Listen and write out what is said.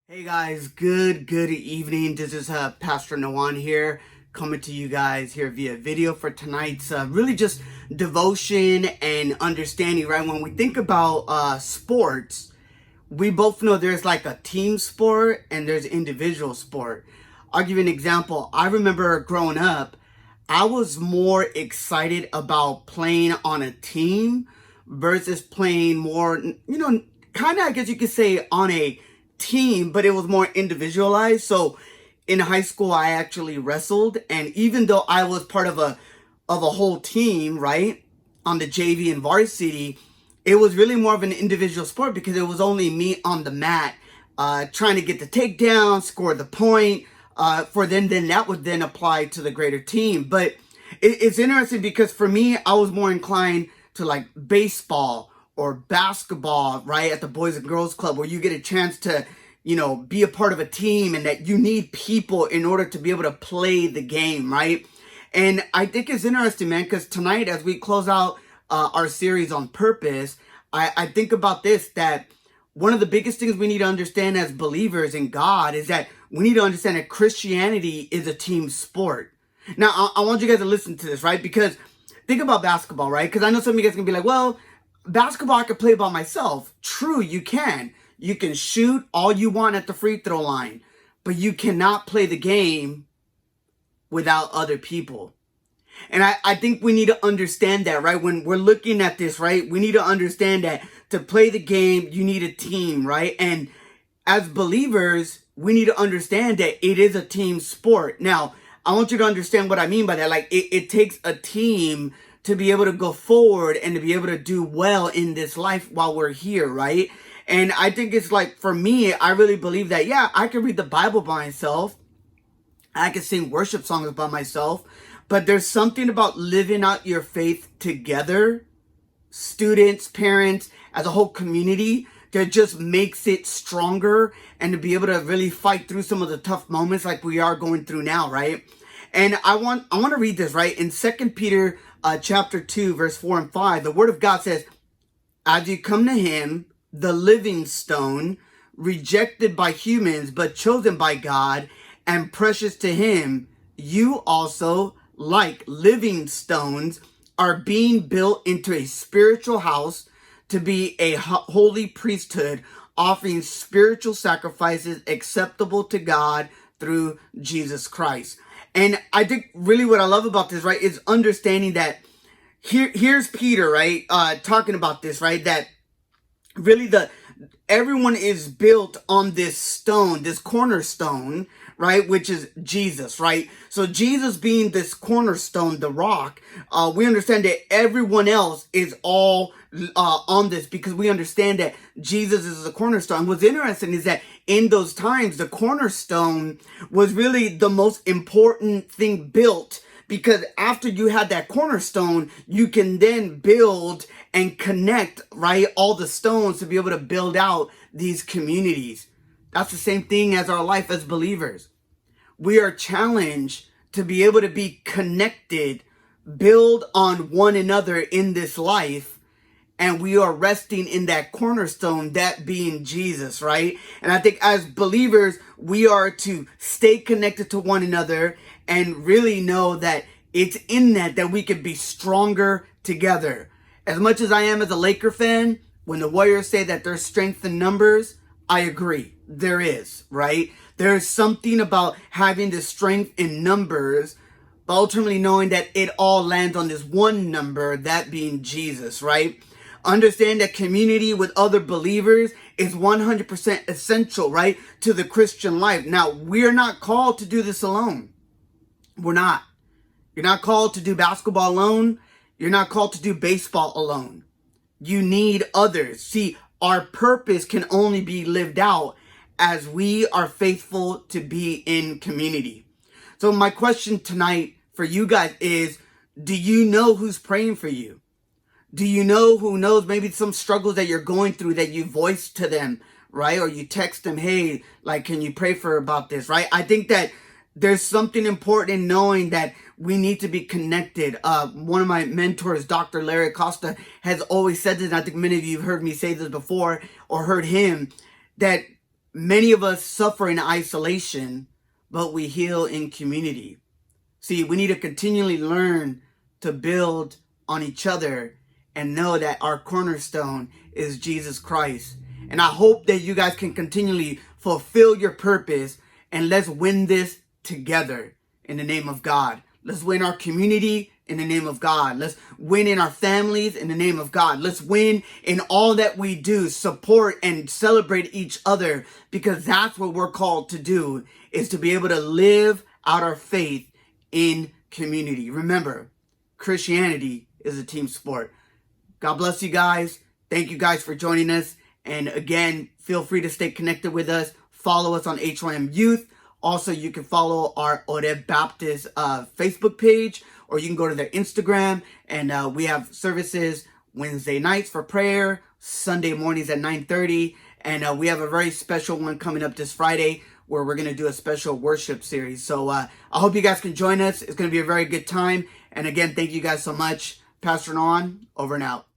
Hey guys, good evening. This is Pastor Nohán here, coming to you guys here via video for tonight's really just devotion and understanding, right? When we think about sports, we both know there's like a team sport and there's individual sport. I'll give you an example. I remember growing up, I was more excited about playing on a team versus playing more, kind of, I guess you could say, on a team, but it was more individualized. So in high school, I actually wrestled, and even though I was part of a whole team, right, on the JV and varsity, it was really more of an individual sport because it was only me on the mat, trying to get the takedown, score the point, for then that would then apply to the greater team. But it's interesting because for me, I was more inclined to like baseball or basketball, right, at the Boys and Girls Club, where you get a chance to, be a part of a team and that you need people in order to be able to play the game, right? And I think it's interesting, man, because tonight, as we close out our series on purpose, I think about this, that one of the biggest things we need to understand as believers in God is that we need to understand that Christianity is a team sport. Now, I want you guys to listen to this, right? Because think about basketball, right? Because I know some of you guys can be like, well, basketball I could play by myself. True, you can. You can shoot all you want at the free throw line, but you cannot play the game without other people. And I think we need to understand that, right? When we're looking at this, right? We need to understand that to play the game, you need a team, right? And as believers, we need to understand that it is a team sport. Now, I want you to understand what I mean by that. Like, it takes a team to be able to go forward and to be able to do well in this life while we're here, right? And I think it's like, for me, I really believe that, yeah, I can read the Bible by myself. I can sing worship songs by myself. But there's something about living out your faith together, students, parents, as a whole community, that just makes it stronger and to be able to really fight through some of the tough moments like we are going through now, right? And I want to read this, right? In 2 Peter chapter 2, verse 4 and 5, the word of God says, as you come to him, the living stone, rejected by humans, but chosen by God and precious to him, you also, like living stones, are being built into a spiritual house to be a holy priesthood, offering spiritual sacrifices acceptable to God through Jesus Christ. And I think really what I love about this, right, is understanding that here's Peter, right, talking about this, right, that really everyone is built on this stone, this cornerstone, right, which is Jesus, right? So Jesus being this cornerstone, the rock, we understand that everyone else is all on this because we understand that Jesus is the cornerstone. What's interesting is that in those times, the cornerstone was really the most important thing built, because after you had that cornerstone, you can then build and connect, right, all the stones to be able to build out these communities. That's the same thing as our life as believers. We are challenged to be able to be connected, build on one another in this life, and we are resting in that cornerstone, that being Jesus, right? And I think as believers, we are to stay connected to one another and really know that it's in that we can be stronger together. As much as I am as a Laker fan, when the Warriors say that there's strength in numbers, I agree. There is, right? There's something about having the strength in numbers, but ultimately knowing that it all lands on this one number, that being Jesus, right? Understand that community with other believers is 100% essential, right, to the Christian life. Now, we're not called to do this alone. We're not. You're not called to do basketball alone. You're not called to do baseball alone. You need others. See, our purpose can only be lived out as we are faithful to be in community. So my question tonight for you guys is, do you know who's praying for you? Do you know who knows maybe some struggles that you're going through that you voice to them, right? Or you text them, hey, like, can you pray for about this, right? I think that there's something important in knowing that we need to be connected. One of my mentors, Dr. Larry Acosta, has always said this, and I think many of you have heard me say this before or heard him, that many of us suffer in isolation, but we heal in community. See, we need to continually learn to build on each other and know that our cornerstone is Jesus Christ. And I hope that you guys can continually fulfill your purpose, and let's win this together in the name of God. Let's win our community in the name of God. Let's win in our families in the name of God. Let's win in all that we do, support and celebrate each other, because that's what we're called to do, is to be able to live out our faith in community. Remember, Christianity is a team sport. God bless you guys. Thank you guys for joining us. And again, feel free to stay connected with us. Follow us on HYM Youth. Also, you can follow our HorebBaptist Facebook page, or you can go to their Instagram. And we have services Wednesday nights for prayer, Sunday mornings at 9:30. And we have a very special one coming up this Friday, where we're going to do a special worship series. So I hope you guys can join us. It's going to be a very good time. And again, thank you guys so much. Pastor Nohán, over and out.